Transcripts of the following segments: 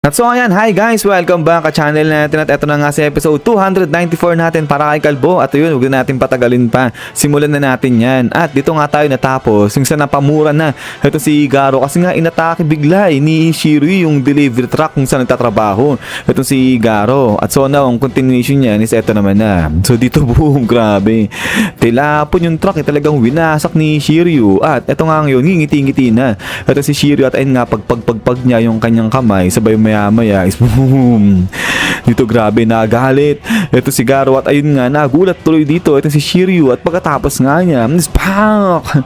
At so ayan, hi guys! Welcome back sa channel natin at ito na nga si episode 294 natin para kay Kalbo. At yun, huwag na natin patagalin pa. Simulan na natin yan. At dito nga tayo natapos. Yung sa napamura na. Ito si Garo kasi nga inatake bigla ni Shiryu yung delivery truck kung saan nagtatrabaho. Ito si Garo. At so now, ang continuation niya is ito naman na. So dito boom, grabe. Tilapon yung truck, talagang winasak ni Shiryu. At ito nga ngayon, ngingiti-ngiti na. Ito si Shiryu at ayun nga, pagpagpagpag niya yung kanyang kamay, sabay maya is boom. Dito grabe nagalit. Ito si Garo at ayun nga nagulat tuloy dito. Ito si Shiryu at pagkatapos nga niya spak.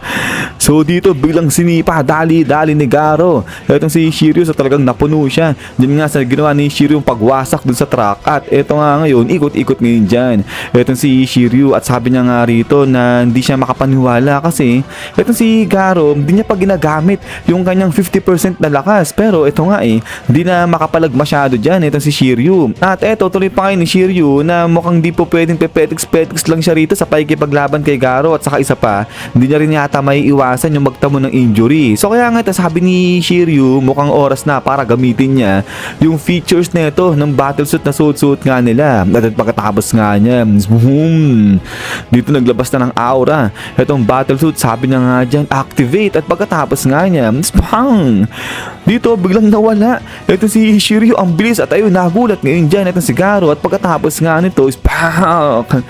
So dito biglang sinipa dali ni Garo. Ito si Shiryu so talagang napuno siya. Diyan nga sa ginawa ni Shiryu yung pagwasak dun sa truck. At ito nga ngayon ikot-ikot ngayon dyan. Ito si Shiryu at sabi niya nga rito na hindi siya makapaniwala kasi ito si Garo hindi niya pa ginagamit yung kanyang 50% na lakas. Pero ito nga hindi na makapalag masyado dyan. Ito si Shiryu. At eto tuloy pa kayo ni Shiryu na mukhang di po pwedeng pepetiks lang siya rito sa pakikipaglaban kay Garo. At saka isa pa, hindi niya rin yata may iwasan yung magtamo ng injury. So kaya nga ito sabi ni Shiryu mukhang oras na para gamitin niya yung features na ito ng battlesuit na suit nga nila. At pagkatapos nga niya boom, dito naglabas na ng aura. Itong battlesuit sabi niya nga dyan activate. At pagkatapos nga niya spang, dito biglang nawala. Ito si Shiryu ang bilis at ayun nagulat ngayon dyan. Ito si Garo at pagkatapos nga nito spak.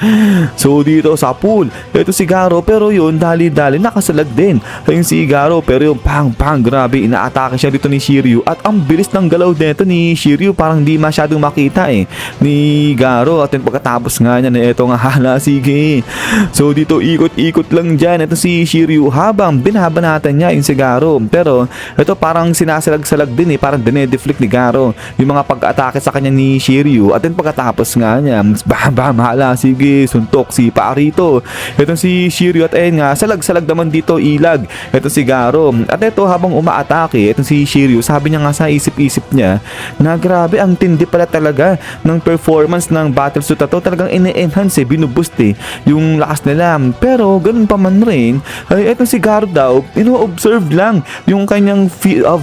So dito sa pool ito si Garo pero yun dali nakasalag din. Ayun si Garo pero yung pang grabe inaatake siya dito ni Shiryu. At ang bilis ng galaw dito ni Shiryu parang di masyadong makita ni Garo. At yun pagkatapos nga niya na ito nga hala sige. So dito ikot-ikot lang dyan ito si Shiryu habang binabanatan niya yung si Garo. Pero ito parang sinasalag-salag din parang dinedeflect ni Garo yung mga pag-atake sa kanya ni Shiryu. At then pagkatapos nga niya bam hala sige suntok si rito. Ito si Shiryu at ayun nga salag-salag naman dito ilag ito si Garo. At ito habang umaatake ito si Shiryu sabi niya nga sa isip-isip niya na grabe ang tindi pala talaga ng performance ng battlesuit na to. Talagang ine-enhance binuboost yung lakas nila. Pero ganun pa man rin ay ito si Garo daw ino-observe lang yung kanyang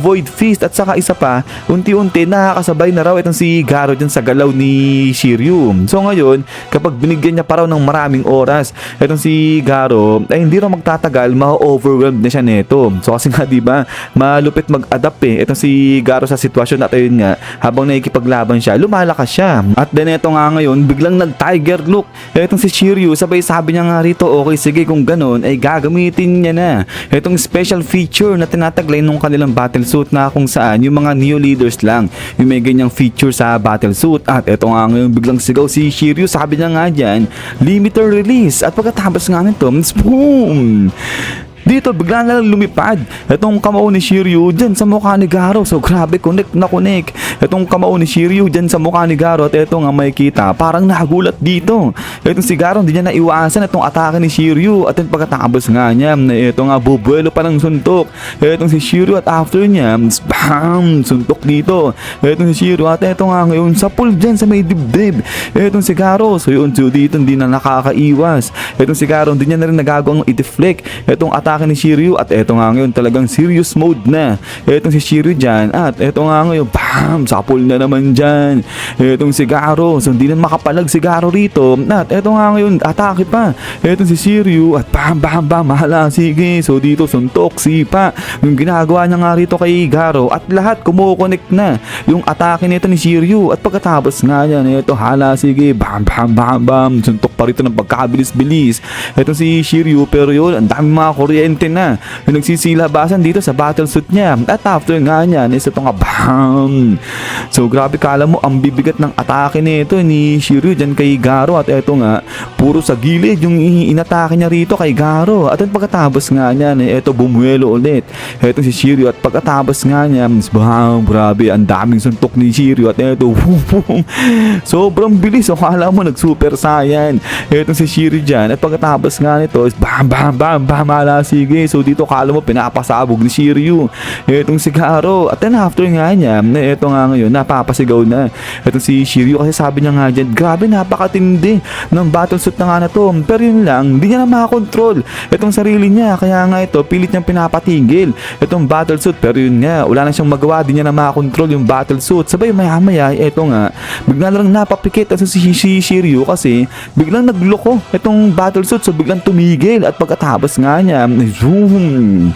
void fist. At saka isa pa unti-unti nakakasabay na raw itong si Garo dyan sa galaw ni Shiryu. So ngayon kapag binigyan niya pa raw ng maraming oras itong si Garo ay hindi raw magtatagal ma-overwhelmed na siya neto. So kasi nga diba malupit mag-adapt itong si Garo sa sitwasyon at ayun nga habang nakikipaglaban siya lumalakas siya. At then ito nga ngayon biglang nag-tiger look itong si Shiryu sabay sabi niya nga rito okay sige kung ganun ay gagamitin niya na itong special feature na tinataglay nung kanilang battlesuit na kung saan yung mga new leaders lang yung may ganyang feature sa battlesuit. At eto nga ngayon biglang sigaw si Shiryu sabi niya nga dyan limited release. At pagkatapos nga nito boom, dito bigla na lang lumipad itong kamao ni Shiryu dyan sa mukha ni Garo. So grabe connect itong kamao ni Shiryu dyan sa mukha ni Garo. At ito nga makikita parang nagulat dito itong si Garo hindi niya naiwasan itong atake ni Shiryu. At yung pagkatapos nga niya ito nga bubuelo pa ng suntok itong si Shiryu. At after niya bam suntok dito itong si Shiryu. At ito nga ngayon sa pool dyan sa may dibdib itong si Garo. So yun so dito hindi na nakakaiwas itong si Garo hindi niya na rin nagagawang i-deflect itong atake ni Shiryu. At eto nga ngayon talagang serious mode na etong si Shiryu dyan. At eto nga ngayon bam sapul na naman dyan etong si Garo. So hindi na makapalag si Garo rito. At eto nga ngayon atake pa etong si Shiryu. At bam hala sige. So dito suntok sipa yung ginagawa niya nga rito kay Garo. At lahat kumukonek na yung atake nito ni Shiryu. At pagkatapos nga niya eto hala sige bam suntok pa rito ng pagkabilis-bilis etong si Shiryu. Pero yun ang dami mga kuryente na yung nagsisilabasan dito sa battlesuit niya. At after nga niya is ito nga bam. So grabe kala mo ang bibigat ng atake nito ni Shiryu dyan kay Garo. At ito nga puro sa gilid yung inatake niya rito kay Garo. At pagkatapos nga niya ito bumuelo ulit ito si Shiryu. At pagkatapos nga niya bam grabe ang daming suntok ni Shiryu. At ito sobrang bilis. O kala mo nag super saiyan ito si Shiryu dyan. At pagkatapos nga nito is bam hala sige. So dito kala mo pinapasabog ni Shiryu itong si Garo. At then after nga niya ito nga ngayon napapasigaw na. Itong si Shiryu kasi sabi niya nga dyan, grabe napakatindi ng battlesuit na nga na to. Pero yun lang, hindi niya na makakontrol itong sarili niya. Kaya nga ito, pilit niyang pinapatigil itong battlesuit. Pero yun nga, wala na siyang magawa, di niya na makakontrol yung battlesuit. Sabay maya-maya, ito nga, bigla na lang napapikit at si Shiryu kasi biglang nagloko itong battlesuit. So biglang tumigil at pagkatapos nga niya, zoom.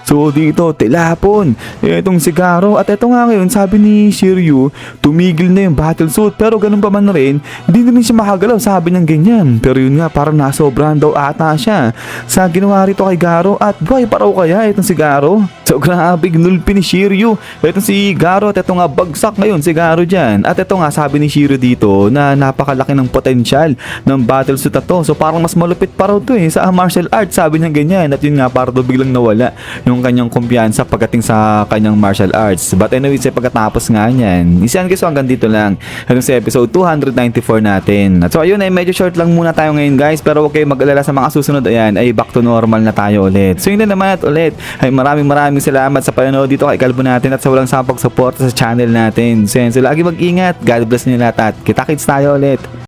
So dito, tilapon itong si Garo. At ito nga ngayon, sabi ni Shiryu, tumigil na yung battlesuit. Pero ganun pa man rin, hindi na rin siya makagalaw. Sabi niyang ganyan. Pero yun nga, parang nasobrahan daw ata siya sa ginawa rito kay Garo. At buhay pa raw kaya itong si Garo. So grabe, ginulpi ni Shiryu itong si Garo. At ito nga, bagsak ngayon si Garo dyan. At ito nga, sabi ni Shiryu dito na napakalaki ng potensyal ng battlesuit na to. So parang mas malupit pa raw to sa martial arts. Sabi niya ganyan. At yun nga, parang biglang nawala yung kanyang kumpiyansa pagdating sa kanyang martial arts. But anyways, pagkatapos nga niyan, isiyan guys, hanggang dito lang hanggang sa episode 294 natin. At so ayun, ay medyo short lang muna tayo ngayon guys, pero huwag kayong mag-alala sa mga susunod, ayan, ay back to normal na tayo ulit. So yun na naman at ulit, ay maraming salamat sa panonood dito kay Kalbo natin at sa walang sampag support sa channel natin. So lagi mag-ingat, God bless niyo lahat at kita-kits tayo ulit.